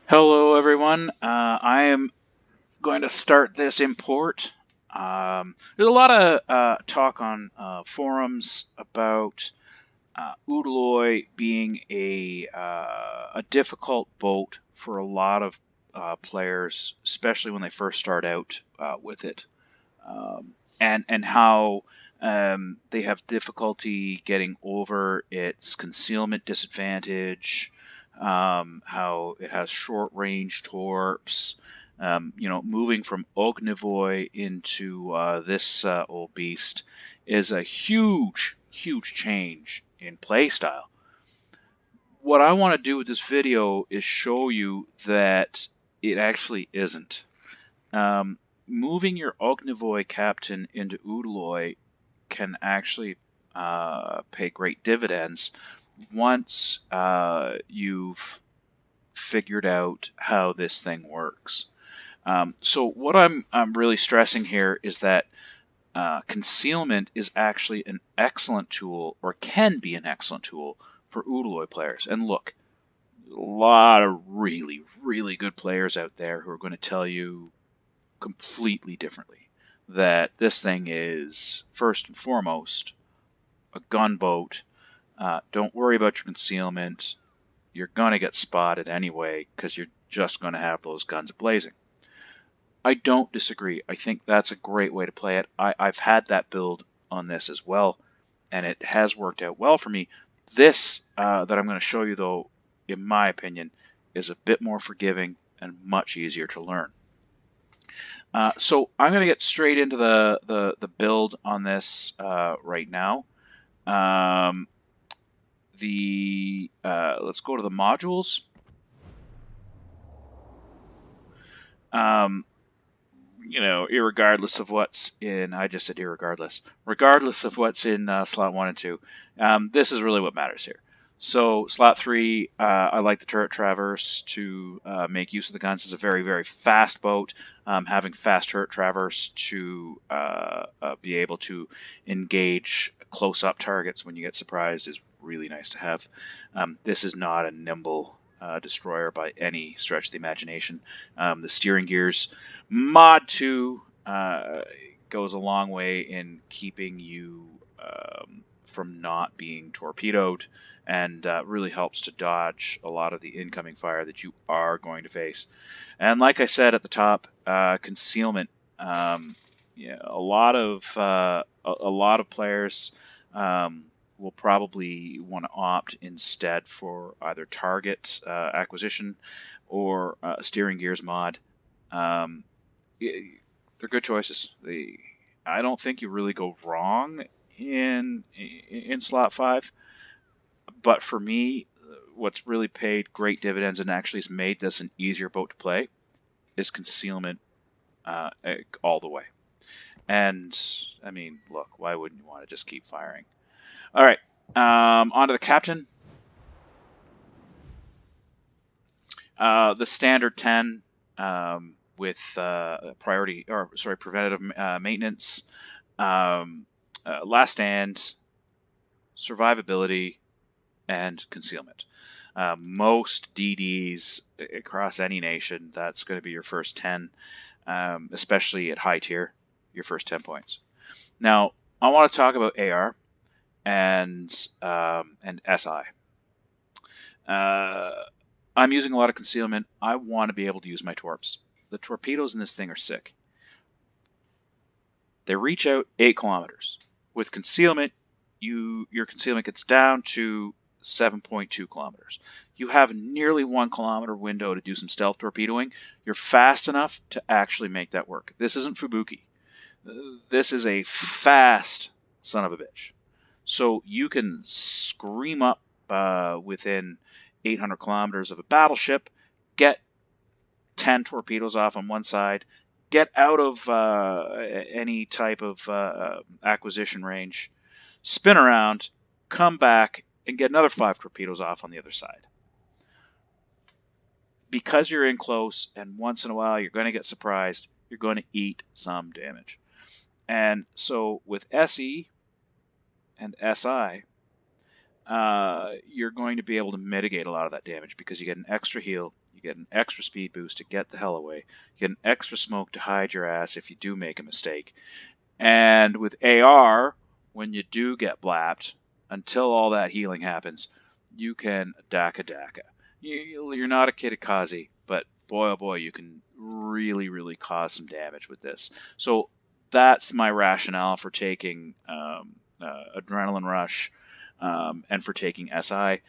Hello, everyone. I am going to start this import. There's a lot of talk on forums about Udaloi being a difficult boat for a lot of players, especially when they first start out with it, and how they have difficulty getting over its concealment disadvantage, how it has short range torps. Moving from Ognivoi into this old beast is a huge, huge change in playstyle. What I want to do with this video is show you that it actually isn't. Moving your Ognivoi captain into Udaloi can actually pay great dividends once you've figured out how this thing works. So what I'm really stressing here is that concealment is actually an excellent tool, or can be an excellent tool, for Udaloi players. And look, a lot of really, really good players out there who are going to tell you completely differently that this thing is, first and foremost, a gunboat. Don't worry about your concealment. You're going to get spotted anyway because you're just going to have those guns blazing. I don't disagree. I think that's a great way to play it. I've had that build on this as well, and it has worked out well for me. This that I'm going to show you, though, in my opinion, is a bit more forgiving and much easier to learn. So I'm going to get straight into the build on this right now. Let's go to the modules. Irregardless of what's in, I just said irregardless, regardless of what's in slot 1 and 2, this is really what matters here. So slot 3, I like the turret traverse to make use of the guns. It's a very, very fast boat. Having fast turret traverse to be able to engage close-up targets when you get surprised is really nice to have. This is not a nimble destroyer by any stretch of the imagination. The steering gears mod 2 goes a long way in keeping you from not being torpedoed, and really helps to dodge a lot of the incoming fire that you are going to face. And like I said at the top, concealment. A lot of players will probably want to opt instead for either target acquisition or steering gears mod. They're good choices. I don't think you really go wrong in slot 5, but for me, what's really paid great dividends and actually has made this an easier boat to play is concealment all the way. And I mean, look, why wouldn't you want to just keep firing? All right, on to the captain. The standard 10 with preventative maintenance, last stand, survivability, and concealment. Most DDs across any nation, that's going to be your first 10, especially at high tier, your first 10 points. Now, I want to talk about AR and SI. I'm using a lot of concealment. I want to be able to use my torps. The torpedoes in this thing are sick. They reach out 8 kilometers. With concealment, your concealment gets down to 7.2 kilometers. You have nearly 1 kilometer window to do some stealth torpedoing. You're fast enough to actually make that work. This isn't Fubuki. This is a fast son of a bitch. So you can scream up within 800 kilometers of a battleship, get 10 torpedoes off on one side, get out of any type of acquisition range, spin around, come back, and get another 5 torpedoes off on the other side. Because you're in close, and once in a while you're going to get surprised, you're going to eat some damage. And so with SE and SI, you're going to be able to mitigate a lot of that damage because you get an extra heal, you get an extra speed boost to get the hell away, you get an extra smoke to hide your ass if you do make a mistake. And with AR, when you do get blapped, until all that healing happens, you can daka. You're not a Kitakaze, but boy oh boy, you can really, really cause some damage with this. So that's my rationale for taking Adrenaline Rush and for taking SI.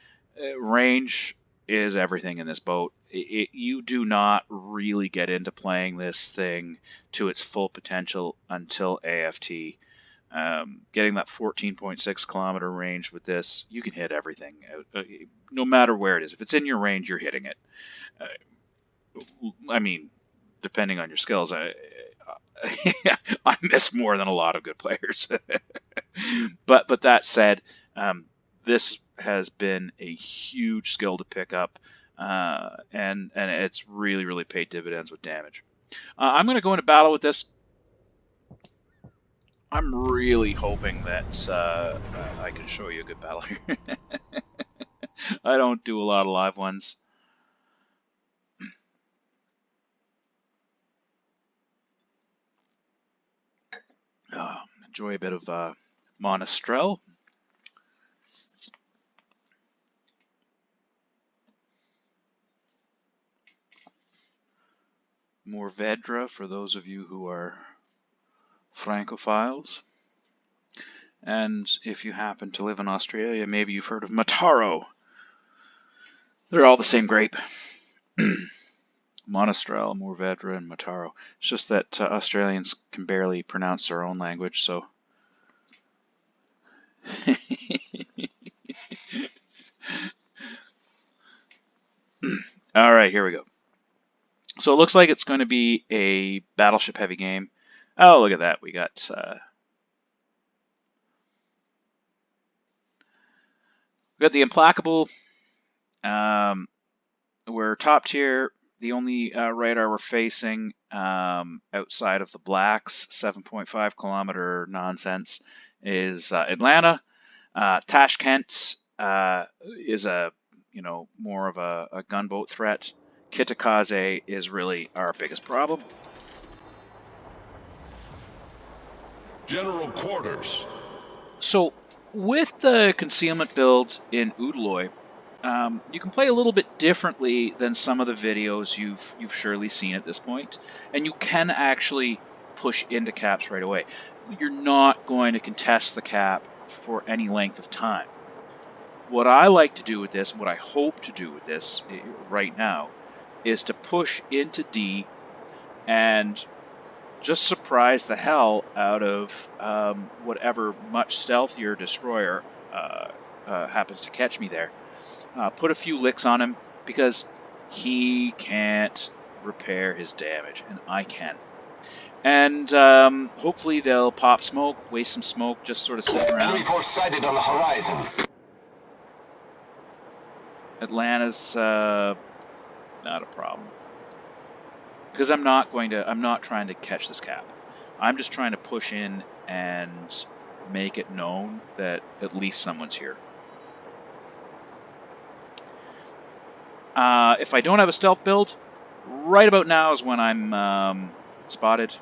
Range is everything in this boat. You do not really get into playing this thing to its full potential until AFT. Getting that 14.6 kilometer range with this, you can hit everything, no matter where it is. If it's in your range, you're hitting it. I mean, depending on your skills, I miss more than a lot of good players. but that said, this has been a huge skill to pick up, and it's really, really paid dividends with damage. I'm going to go into battle with this. I'm really hoping that I can show you a good battle here. I don't do a lot of live ones. Enjoy a bit of Monastrell. Mourvedre for those of you who are Francophiles. And if you happen to live in Australia, maybe you've heard of Mataro. They're all the same grape. Monastrell, Mourvedre, and Mataro. It's just that Australians can barely pronounce their own language, so... Alright, here we go. So it looks like it's going to be a battleship-heavy game. Oh, look at that. We got... we got the Implacable. We're top tier. The only radar we're facing outside of the Blacks, 7.5 kilometer nonsense, is Atlanta. Tashkent is a more of a gunboat threat. Kitakaze is really our biggest problem. General quarters. So with the concealment build in Udaloi, you can play a little bit differently than some of the videos you've surely seen at this point, and you can actually push into caps right away. You're not going to contest the cap for any length of time. What I like to do with this, what I hope to do with this right now, is to push into D and just surprise the hell out of whatever much stealthier destroyer happens to catch me there. Put a few licks on him because he can't repair his damage, and I can. And hopefully they'll pop smoke, waste some smoke, just sort of sitting around. Enemy force sighted on the horizon. Atlanta's not a problem because I'm not trying to catch this cap. I'm just trying to push in and make it known that at least someone's here. If I don't have a stealth build, right about now is when I'm spotted.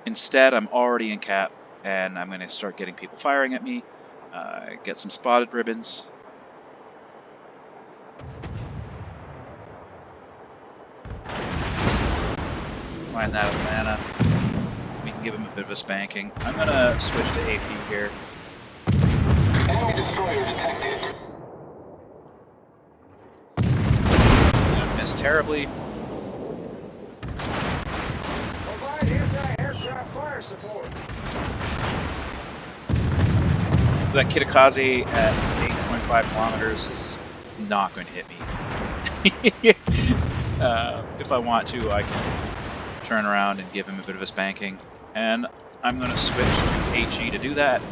Instead, I'm already in cap, and I'm going to start getting people firing at me. Get some spotted ribbons. Find that Atlanta. We can give him a bit of a spanking. I'm going to switch to AP here. Enemy destroyer detected. Missed terribly. Provide anti-aircraft fire support. That Kitakaze at 8.5 kilometers is not going to hit me. If I want to, I can turn around and give him a bit of a spanking. And I'm going to switch to HE to do that.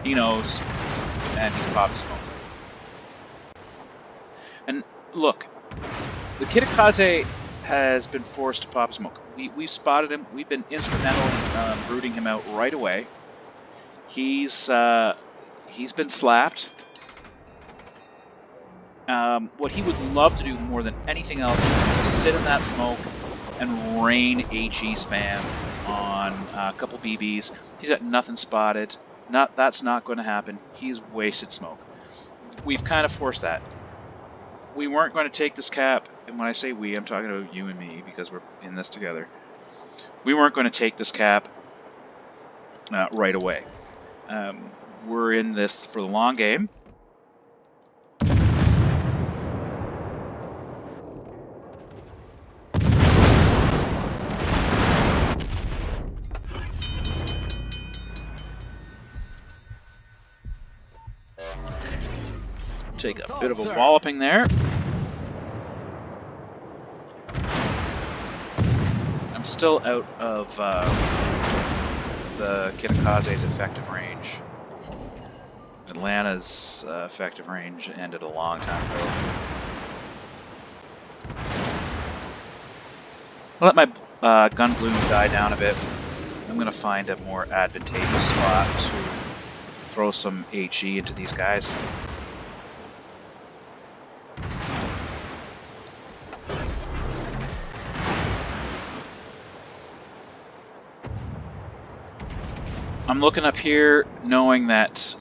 He knows, and he's popped smoke. And look, the Kitakaze has been forced to pop smoke. We've spotted him. We've been instrumental in rooting him out right away. He's been slapped. What he would love to do more than anything else is just sit in that smoke and rain HE spam on a couple BBs. He's got nothing spotted. That's not going to happen. He's wasted smoke. We've kind of forced that. We weren't going to take this cap, and when I say we, I'm talking about you and me because we're in this together. We weren't going to take this cap right away. We're in this for the long game. Take a bit of a walloping there. I'm still out of the Kitakaze's effective range. Atlanta's effective range ended a long time ago. I'll let my gun bloom die down a bit. I'm going to find a more advantageous spot to throw some HE into these guys. I'm looking up here knowing that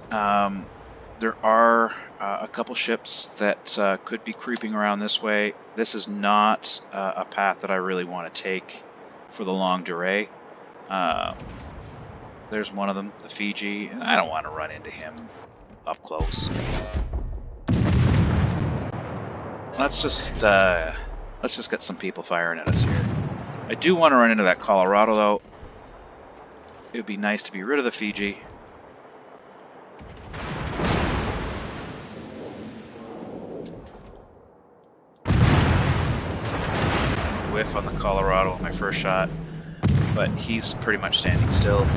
there are a couple ships that could be creeping around this way. This is not a path that I really want to take for the long durée. There's one of them, the Fiji, and I don't want to run into him up close. Let's just get some people firing at us here. I do want to run into that Colorado though. It would be nice to be rid of the Fiji. Whiff on the Colorado with my first shot, but he's pretty much standing still.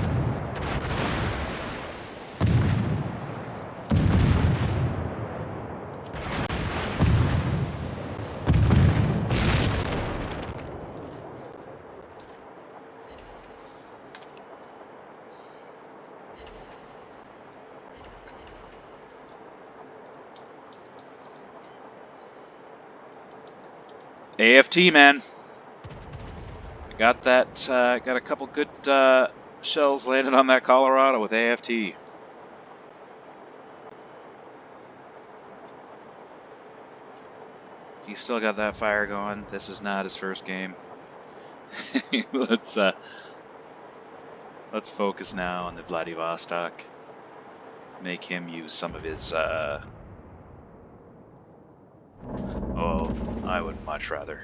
AFT, man. I got that. Got a couple good shells landed on that Colorado with AFT. He's still got that fire going. This is not his first game. Let's focus now on the Vladivostok. Make him use some of his. Oh, I would much rather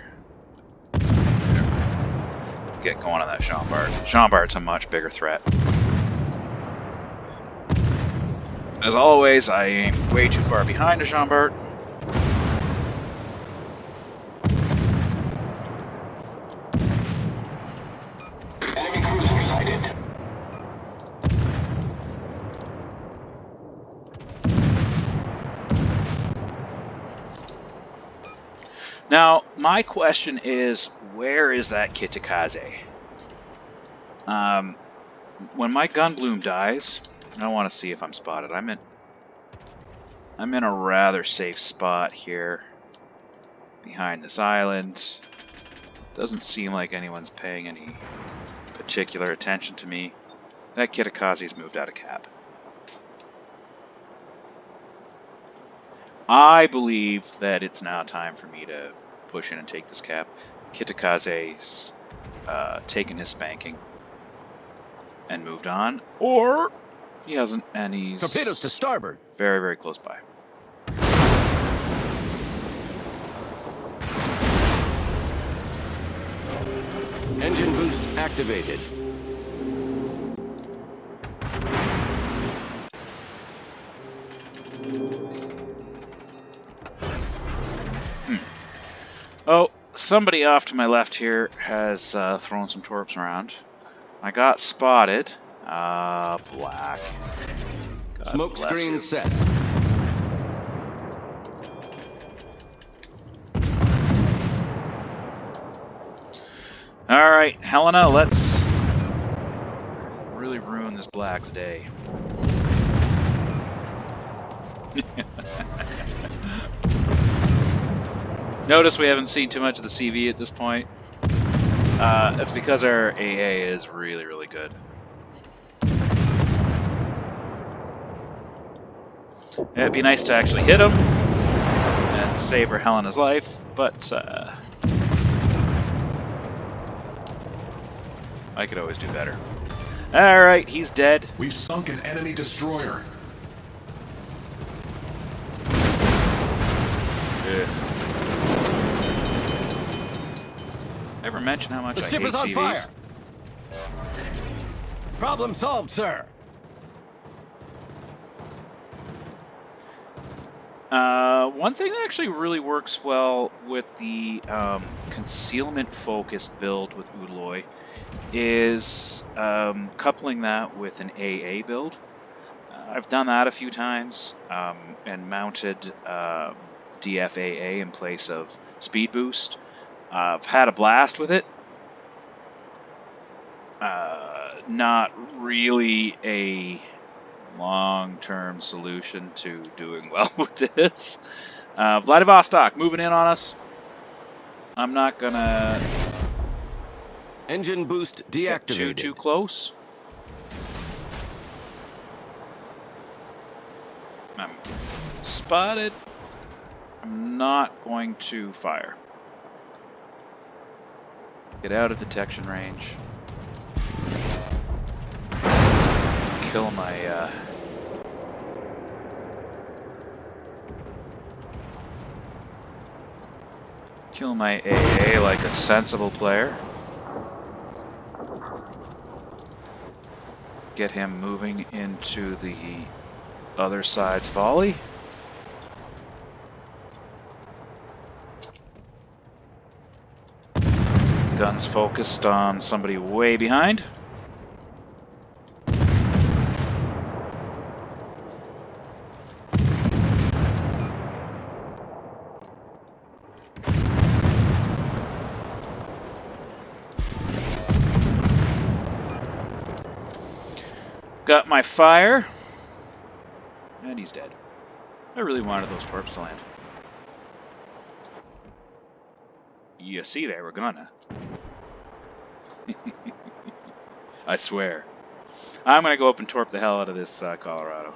get going on that Jean-Bart. Jean-Bart's a much bigger threat. As always, I aim way too far behind a Jean-Bart. Enemy cruiser sighted. Now, my question is, where is that Kitakaze? When my gun bloom dies, I want to see if I'm spotted. I'm in a rather safe spot here, behind this island. Doesn't seem like anyone's paying any particular attention to me. That Kitakaze's moved out of cap. I believe that it's now time for me to push in and take this cap. Kitakaze's taken his spanking and moved on, or he hasn't, and he's Torpedoes to starboard. very, very close by. Engine boost activated. Oh, somebody off to my left here has thrown some torps around. I got spotted. Black. God Smoke bless screen you. set. Alright, Helena, let's really ruin this Black's day. Notice we haven't seen too much of the CV at this point. That's because our AA is really, really good. It'd be nice to actually hit him and save her Helena's life, but I could always do better. Alright, he's dead. We've sunk an enemy destroyer. Good. Ever mention how much The I ship hate is on CVs? fire. Problem solved, sir. One thing that actually really works well with the concealment-focused build with Udaloi is coupling that with an AA build. I've done that a few times and mounted DFAA in place of speed boost. I've had a blast with it. Not really a long-term solution to doing well with this. Vladivostok moving in on us. I'm not gonna Engine boost get deactivated. too close. I'm spotted. I'm not going to fire. Get out of detection range. Kill my AA like a sensible player. Get him moving into the other side's volley. Guns focused on somebody way behind. Got my fire. And he's dead. I really wanted those torps to land. You see, they were gonna. I swear. I'm gonna go up and torp the hell out of this Colorado.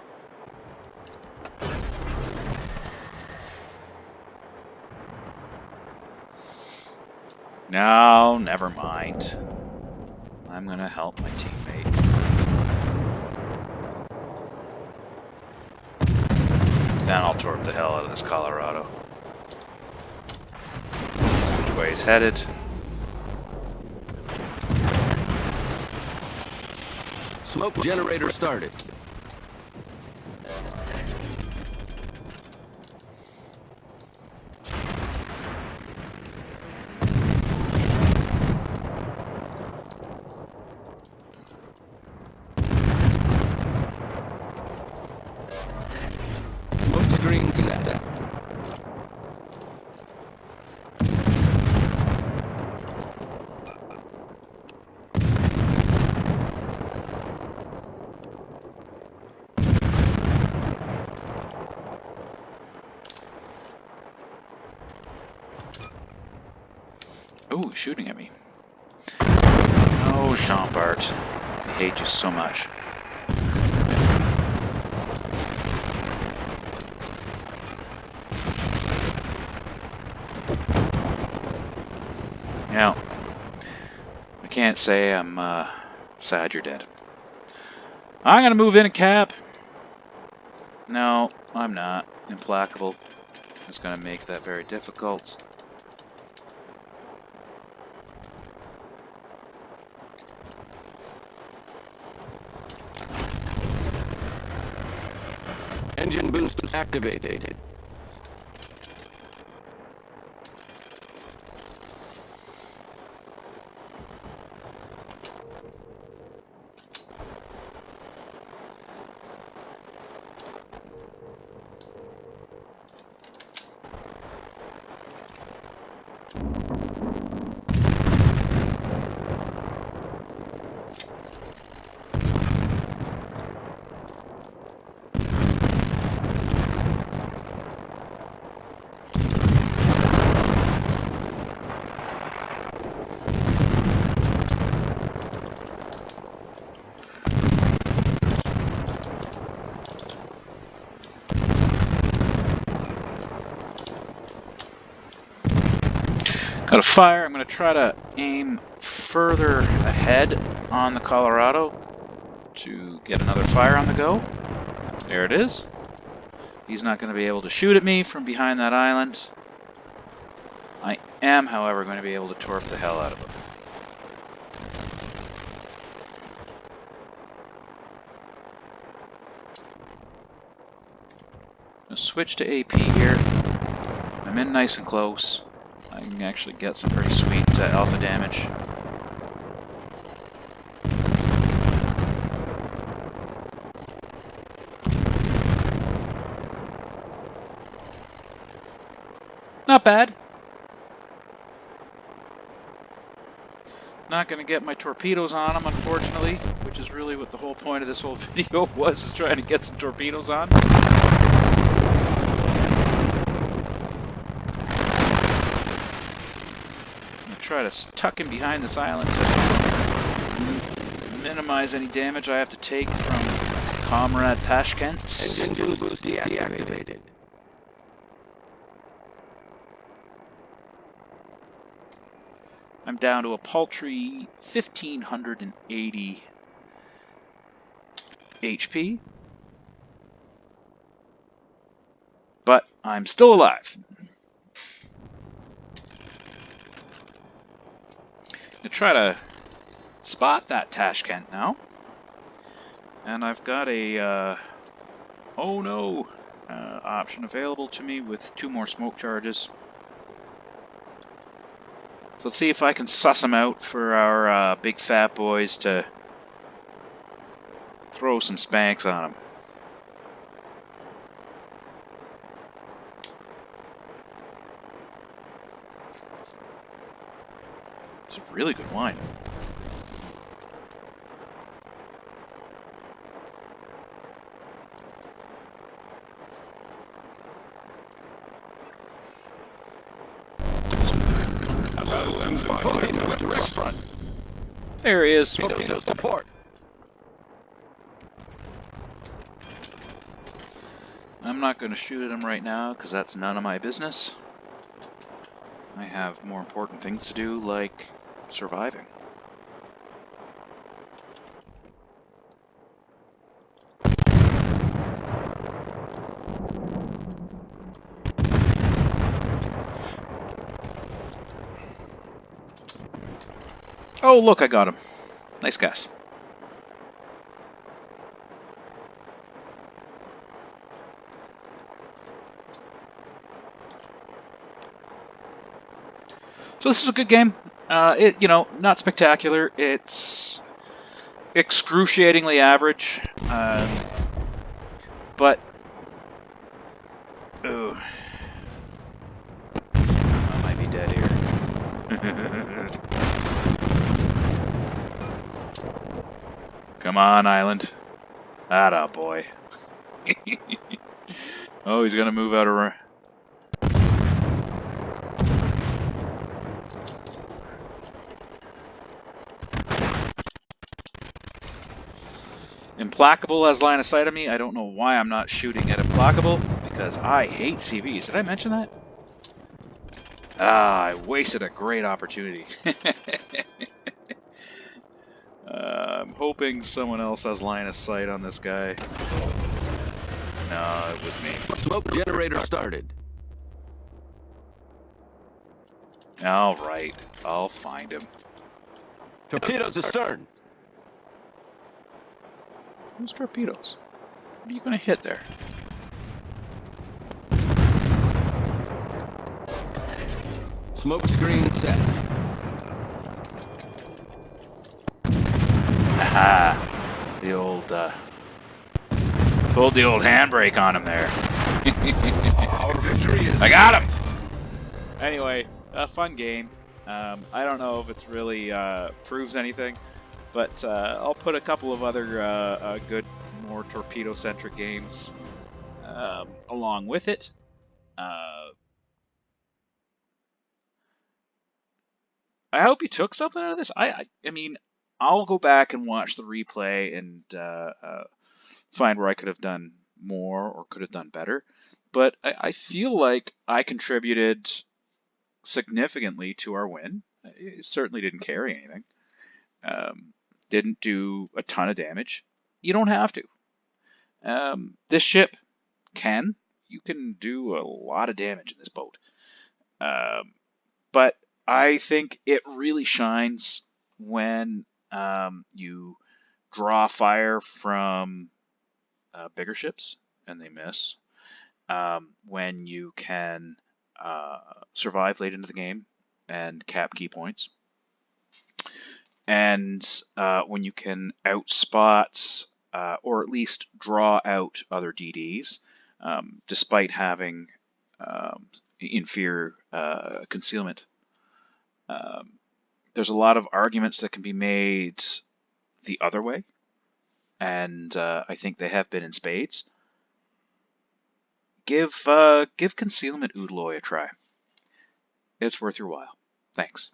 No, never mind. I'm gonna help my teammate. Then I'll torp the hell out of this Colorado. Which way he's headed. Smoke generator started. Smoke screen set. Oh, he's shooting at me. Oh, Jean-Bart. I hate you so much. Now, I can't say I'm sad you're dead. I'm gonna move in a cap. No, I'm not. Implacable is gonna make that very difficult. Engine boost activated. Got a fire. I'm going to try to aim further ahead on the Colorado to get another fire on the go. There it is. He's not going to be able to shoot at me from behind that island. I am, however, going to be able to torp the hell out of him. I'll switch to AP here. I'm in nice and close. I can actually get some pretty sweet alpha damage. Not bad. Not going to get my torpedoes on him, unfortunately, which is really what the whole point of this whole video was, is trying to get some torpedoes on. Try to tuck him behind this island to minimize any damage I have to take from Comrade Tashkent. Engine boost deactivated. I'm down to a paltry 1,580 HP, but I'm still alive. To try to spot that Tashkent now, and I've got a oh no option available to me with 2 more smoke charges. So let's see if I can suss them out for our big fat boys to throw some spanks on them. It's a really good wine. There he is. Torpedoes to port. I'm not going to shoot at him right now because that's none of my business. I have more important things to do, like surviving. Oh, look, I got him. Nice guess. So this is a good game. Not spectacular. It's excruciatingly average. But oh, I might be dead here. Come on, island. Atta boy. Oh, he's gonna move out of. Implacable has line of sight on me. I don't know why I'm not shooting at Implacable, because I hate CVs. Did I mention that? Ah, I wasted a great opportunity. I'm hoping someone else has line of sight on this guy. No, it was me. Smoke generator started. Alright, I'll find him. Torpedoes astern. Who's torpedoes? What are you going to hit there? Smoke screen set. Aha! The old, pulled the old handbrake on him there. Our victory is... I got him! Anyway, a fun game. I don't know if it's really proves anything, but I'll put a couple of other good, more torpedo-centric games along with it. I hope you took something out of this. I mean, I'll go back and watch the replay and find where I could have done more or could have done better. But I feel like I contributed significantly to our win. It certainly didn't carry anything. Didn't do a ton of damage. You don't have to. This ship can. You can do a lot of damage in this boat. But I think it really shines when you draw fire from bigger ships and they miss. When you can survive late into the game and cap key points. And when you can outspot or at least draw out other DDs, despite having inferior concealment. There's a lot of arguments that can be made the other way, and I think they have been in spades. Give Concealment Udaloi a try. It's worth your while. Thanks.